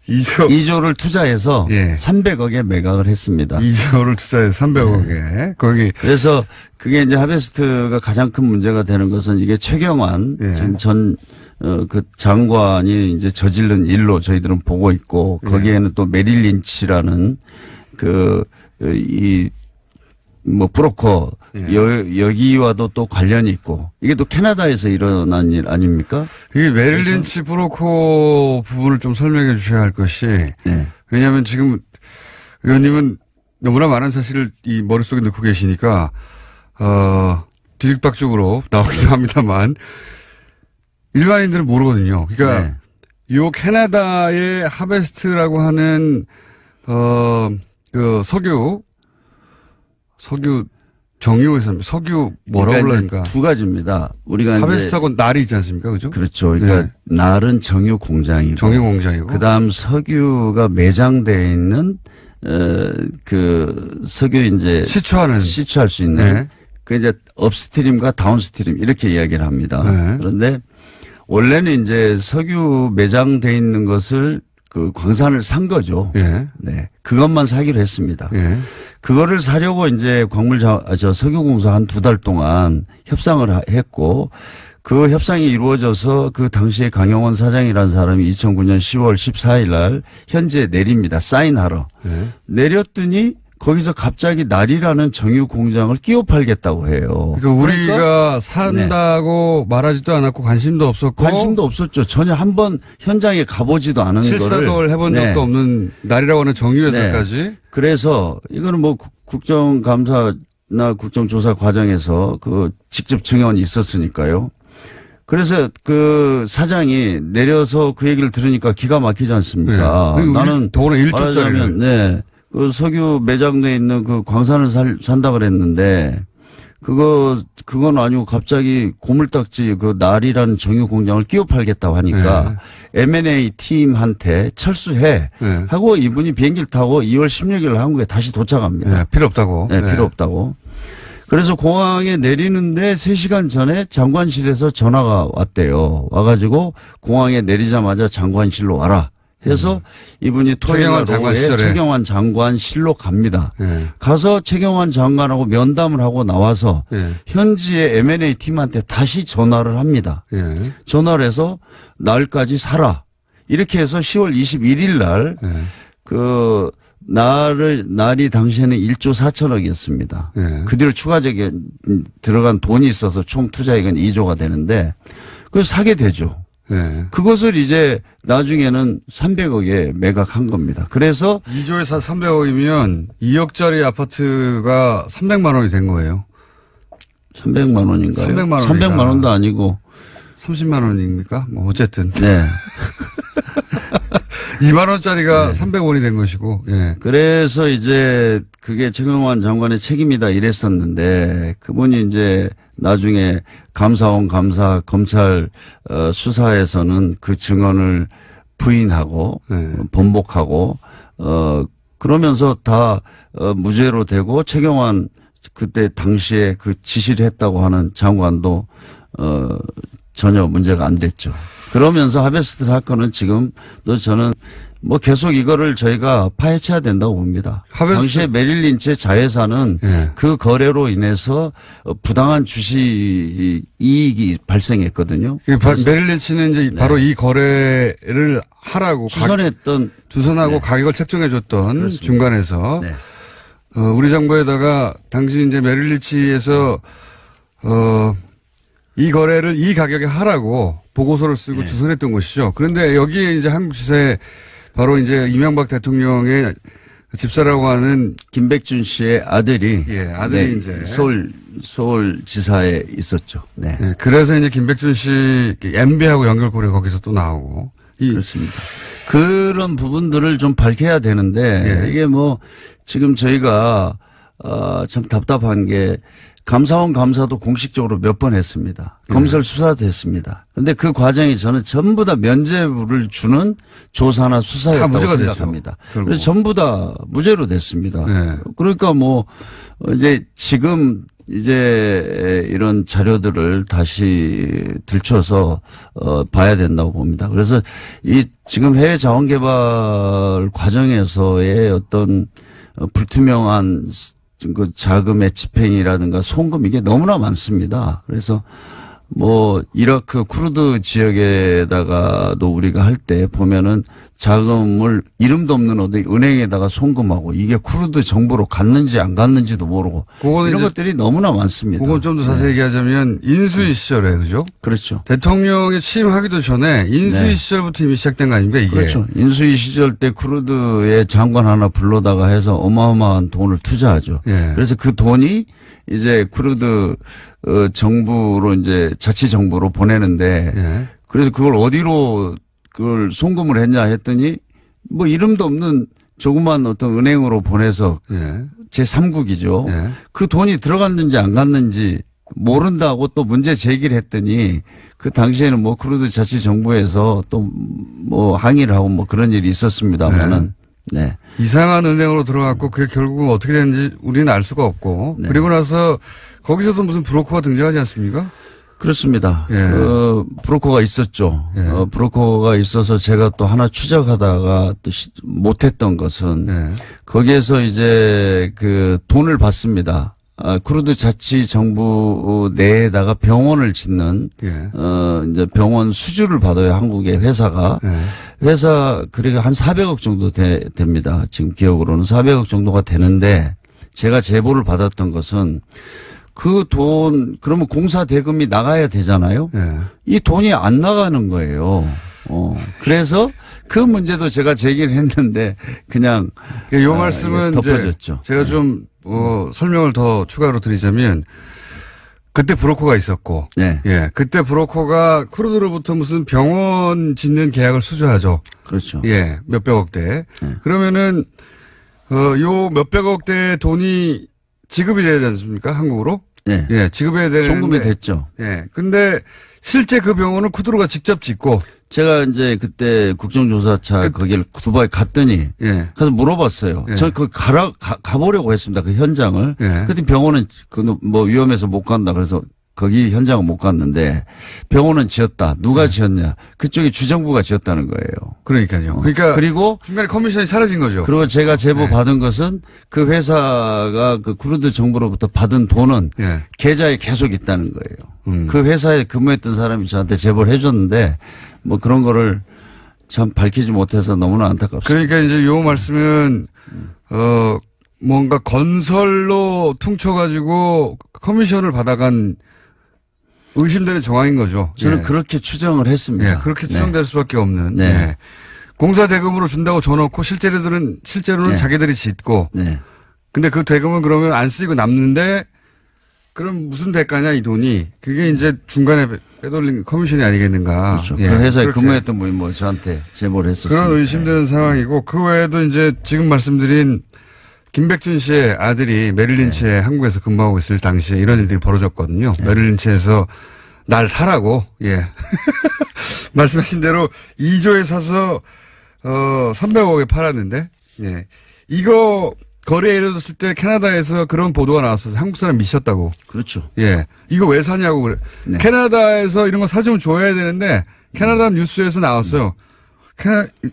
2조를 투자해서 300억에 매각을 했습니다. 2조를 투자해서 300억에 거기 그래서 그게 이제 하베스트가 가장 큰 문제가 되는 것은 이게 최경환 지금 그 장관이 이제 저지른 일로 저희들은 보고 있고 거기에는 또 메릴 린치라는 브로커 여기와도 또 관련이 있고 이게 또 캐나다에서 일어난 일 아닙니까? 이 메릴 린치 브로커 부분을 좀 설명해 주셔야 할 것이 왜냐하면 지금 의원님은 너무나 많은 사실을 이 머릿속에 넣고 계시니까 뒤죽박죽으로 나오기도 합니다만 일반인들은 모르거든요. 그러니까 네. 요 캐나다의 하베스트라고 하는 그 석유 정유회사입니다. 석유 뭐라고 그러니까 그러니까 두 가지입니다. 우리가 하베스트하고 날이 있지 않습니까? 그죠? 그렇죠. 그러니까 네. 날은 정유 공장이고 정유 공장이고 그다음 석유가 매장되어 있는 그 석유 이제 시추할 수 있는 네. 그 이제 업스트림과 다운스트림 이렇게 이야기를 합니다. 네. 그런데 원래는 이제 석유 매장돼 있는 것을 그 광산을 산 거죠. 예. 네. 그것만 사기로 했습니다. 예. 그거를 사려고 이제 석유공사 한 2달 동안 협상을 했고 그 협상이 이루어져서 그 당시에 강영원 사장이라는 사람이 2009년 10월 14일 날 현지에 내립니다. 사인하러. 예. 내렸더니 거기서 갑자기 날이라는 정유 공장을 끼워 팔겠다고 해요. 그러니까 우리가 산다고 말하지도 않았고 관심도 없었고. 관심도 없었죠. 전혀 한번 현장에 가보지도 않은 거를. 실사도 해본 적도 없는 날이라고 하는 정유회사까지. 네. 그래서 이거는 뭐 국정감사나 국정조사 과정에서 그 직접 증언이 있었으니까요. 그래서 그 사장이 내려서 그 얘기를 들으니까 기가 막히지 않습니까? 네. 나는 더구나 1조짜리. 네. 그 석유 매장돼 있는 그 광산을 산다 그랬는데 그건 아니고 갑자기 고물딱지 그 날이라는 정유 공장을 끼워 팔겠다고 하니까 M&A 팀한테 철수해 네. 하고 이분이 비행기를 타고 2월 16일 한국에 다시 도착합니다. 네. 필요 없다고. 네, 필요 없다고. 그래서 공항에 내리는데 3시간 전에 장관실에서 전화가 왔대요. 와가지고 공항에 내리자마자 장관실로 와라. 해서 이분이 토요일 오후에 최경환 장관실로 갑니다. 네. 가서 최경환 장관하고 면담을 하고 나와서 네. 현지의 M&A 팀한테 다시 전화를 합니다. 네. 전화를 해서 날까지 사라. 이렇게 해서 10월 21일 날 그 날이 당시에는 1조 4천억이었습니다. 네. 그 뒤로 추가적인 들어간 돈이 있어서 총 투자액은 2조가 되는데 그래서 사게 되죠. 네. 그것을 이제 나중에는 300억에 매각한 겁니다. 그래서 2조에서 300억이면 2억짜리 아파트가 300만 원이 된 거예요. 300만 원인가요? 300만 원. 300만 원도 아니고 30만 원입니까? 뭐 어쨌든. 네. 2만 원짜리가 300원이 된 것이고. 예. 그래서 이제 그게 최경환 장관의 책임이다 이랬었는데 그분이 이제 나중에 감사원 감사 검찰 수사에서는 그 증언을 부인하고 번복하고 그러면서 다 무죄로 되고 최경환 그때 당시에 그 지시를 했다고 하는 장관도 전혀 문제가 안 됐죠. 그러면서 하베스트 사건은 지금도 저는 뭐 계속 이거를 저희가 파헤쳐야 된다고 봅니다. 당시에 메릴 린치의 자회사는 그 거래로 인해서 부당한 주식 이익이 발생했거든요. 메릴 린치는 이제 바로 이 거래를 하라고 주선하고 가격을 책정해줬던 중간에서 우리 정부에다가 당시 이제 메릴 린치에서 이 거래를 이 가격에 하라고 보고서를 쓰고 주선했던 것이죠. 그런데 여기에 이제 한국 시사에 바로 이제 이명박 대통령의 집사라고 하는 김백준 씨의 아들이 이제 서울 지사에 있었죠. 네. 그래서 이제 김백준 씨 MB하고 연결고리 거기서 또 나오고 그렇습니다. 그런 부분들을 좀 밝혀야 되는데 이게 뭐 지금 저희가 참 답답한 게 감사원 감사도 공식적으로 몇 번 했습니다. 검찰 수사도 했습니다. 그런데 그 과정이 저는 전부 다 면죄부를 주는 조사나 수사였다고 생각합니다. 그래서 전부 다 무죄로 됐습니다. 그러니까 뭐 이제 지금 이제 이런 자료들을 다시 들춰서 봐야 된다고 봅니다. 그래서 이 지금 해외 자원개발 과정에서의 어떤 불투명한 그 자금의 집행이라든가 송금 이게 너무나 많습니다. 그래서 뭐 이라크 쿠르드 지역에다가도 우리가 할 때 보면은 자금을 이름도 없는 어디 은행에다가 송금하고 이게 쿠르드 정부로 갔는지 안 갔는지도 모르고 이런 것들이 너무나 많습니다. 그건 좀 더 자세히 얘기하자면 인수위 시절에 그죠? 그렇죠. 대통령이 취임하기도 전에 인수위 시절부터 이미 시작된 거 아닙니까 이게? 그렇죠. 인수위 시절 때 쿠르드의 장관 하나 불러다가 해서 어마어마한 돈을 투자하죠. 그래서 그 돈이 이제 쿠르드 정부로 이제 자치정부로 보내는데 그래서 그걸 어디로 그걸 송금을 했냐 했더니 뭐 이름도 없는 조그만 어떤 은행으로 보내서 예. 제3국이죠. 예. 그 돈이 들어갔는지 안 갔는지 모른다고 또 문제 제기를 했더니 그 당시에는 뭐 크루드 자치정부에서 또 뭐 항의를 하고 뭐 그런 일이 있었습니다만은 네. 이상한 은행으로 들어갔고 그게 결국은 어떻게 되는지 우리는 알 수가 없고 네. 그리고 나서 거기서도 무슨 브로커가 등장하지 않습니까? 그렇습니다. 예. 브로커가 있었죠. 예. 브로커가 있어서 제가 또 하나 추적하다가 또 못했던 것은 네. 거기에서 이제 그 돈을 받습니다. 쿠르드 자치 정부 내에다가 병원을 짓는 예. 이제 병원 수주를 받아요. 한국의 회사가. 예. 회사 그러니까 한 400억 정도 됩니다. 지금 기억으로는 400억 정도가 되는데 제가 제보를 받았던 것은 그 돈 그러면 공사 대금이 나가야 되잖아요. 예. 이 돈이 안 나가는 거예요. 그래서 그 문제도 제가 제기를 했는데 그냥 요 말씀은 덮어졌죠. 이제 제가 좀 설명을 더 추가로 드리자면 그때 브로커가 있었고 네. 예. 그때 브로커가 크루드로부터 무슨 병원 짓는 계약을 수주하죠. 그렇죠. 예. 몇백억대. 네. 그러면은 요 몇백억대 돈이 지급이 돼야 되지 않습니까? 한국으로? 네. 예. 지급해야 되는데 송금이 됐죠. 예. 근데 실제 그 병원은 쿠드로가 직접 짓고 제가 이제 그때 국정조사차 거기를 두바이 갔더니 예. 가서 물어봤어요. 예. 저 거기 가보려고 했습니다. 그 현장을. 예. 그때 병원은 그 뭐 위험해서 못 간다. 그래서 거기 현장은 못 갔는데 병원은 지었다. 누가 지었냐. 그쪽에 주정부가 지었다는 거예요. 그러니까요. 그러니까 그리고 중간에 커미션이 사라진 거죠. 그리고 제가 제보 네. 받은 것은 그 회사가 그 쿠르드 정부로부터 받은 돈은 예. 계좌에 계속 있다는 거예요. 그 회사에 근무했던 사람이 저한테 제보를 해줬는데 뭐 그런 거를 참 밝히지 못해서 너무나 안타깝습니다. 그러니까 이제 요 말씀은 뭔가 건설로 퉁쳐가지고 커미션을 받아간 의심되는 정황인 거죠. 저는 예. 그렇게 추정을 했습니다. 예, 그렇게 추정될 수밖에 없는. 네. 예. 공사 대금으로 준다고 줘놓고 실제로는 네. 자기들이 짓고. 네. 근데 그 대금은 그러면 안 쓰이고 남는데 그럼 무슨 대가냐 이 돈이. 그게 이제 중간에 빼돌린 커미션이 아니겠는가. 그렇죠. 예, 그 회사에 그렇게. 근무했던 분이 뭐 저한테 제보를 했었습니다. 그런 의심되는 상황이고 그 외에도 이제 지금 말씀드린 김백준 씨의 아들이 메릴린치에 한국에서 근무하고 있을 당시에 이런 일들이 벌어졌거든요. 메릴린치에서 날 사라고, 예. 말씀하신 대로 2조에 사서, 300억에 팔았는데, 예. 이거 거래에 이뤄졌을 때 캐나다에서 그런 보도가 나왔어서 한국 사람 미쳤다고. 그렇죠. 예. 이거 왜 사냐고 그래. 네. 캐나다에서 이런 거 사주면 줘야 되는데 캐나다 뉴스에서 나왔어요.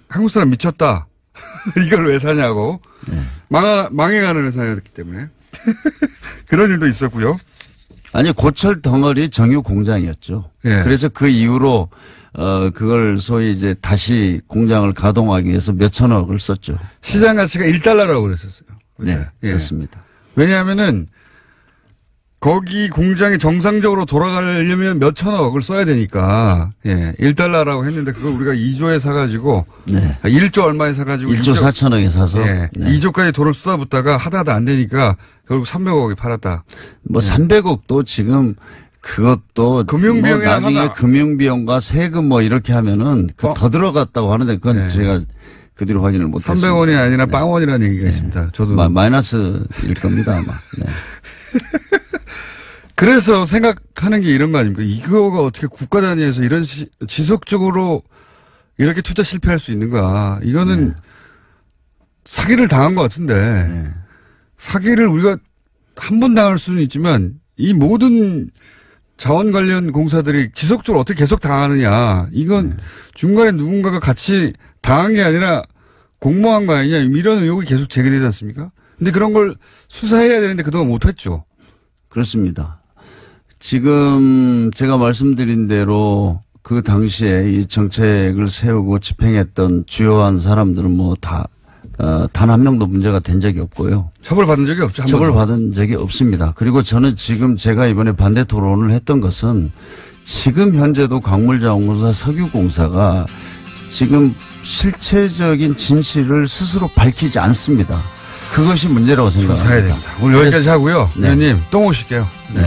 한국 사람 미쳤다. 이걸 왜 사냐고. 네. 망해가는 회사였기 때문에. 그런 일도 있었고요. 아니 고철 덩어리 정유 공장이었죠. 예. 그래서 그 이후로 그걸 소위 이제 다시 공장을 가동하기 위해서 몇천억을 썼죠. 시장 가치가 1달러라고 그랬었어요. 네, 예. 그렇습니다. 왜냐하면은 거기 공장이 정상적으로 돌아가려면 몇천억을 써야 되니까, 예, 1달러라고 했는데 그걸 우리가 2조에 사가지고, 네. 1조 얼마에 사가지고 1조 4천억에 사서 예, 네. 2조까지 돈을 쏟아붓다가 하다 안 되니까 결국 300억이 팔았다. 뭐 300억도 지금 그것도 금융비용이 뭐 나중에 하나. 금융비용과 세금 뭐 이렇게 하면은 그 더 들어갔다고 하는데 그건 네. 제가 그 뒤로 확인을 못했습니다. 300원이 아니라 빵원이라는 얘기가 있습니다. 저도. 마이너스일 겁니다 아마. 네. 그래서 생각하는 게 이런 거 아닙니까? 이거가 어떻게 국가 단위에서 이런 지속적으로 이렇게 투자 실패할 수 있는가. 이거는 사기를 당한 것 같은데 사기를 우리가 한 번 당할 수는 있지만 이 모든 자원 관련 공사들이 지속적으로 어떻게 계속 당하느냐. 이건 중간에 누군가가 같이 당한 게 아니라 공모한 거 아니냐. 이런 의혹이 계속 제기되지 않습니까? 근데 그런 걸 수사해야 되는데 그동안 못했죠. 그렇습니다. 지금 제가 말씀드린 대로 그 당시에 이 정책을 세우고 집행했던 주요한 사람들은 뭐 다 단 한 명도 문제가 된 적이 없고요. 처벌받은 적이 없죠. 한 번도. 처벌받은 적이 없습니다. 그리고 저는 지금 제가 이번에 반대 토론을 했던 것은 지금 현재도 광물자원공사 석유공사가 지금 실체적인 진실을 스스로 밝히지 않습니다. 그것이 문제라고 생각합니다. 조사해야 됩니다. 오늘 여기까지 하고요. 네. 의원님 또 오실게요. 네.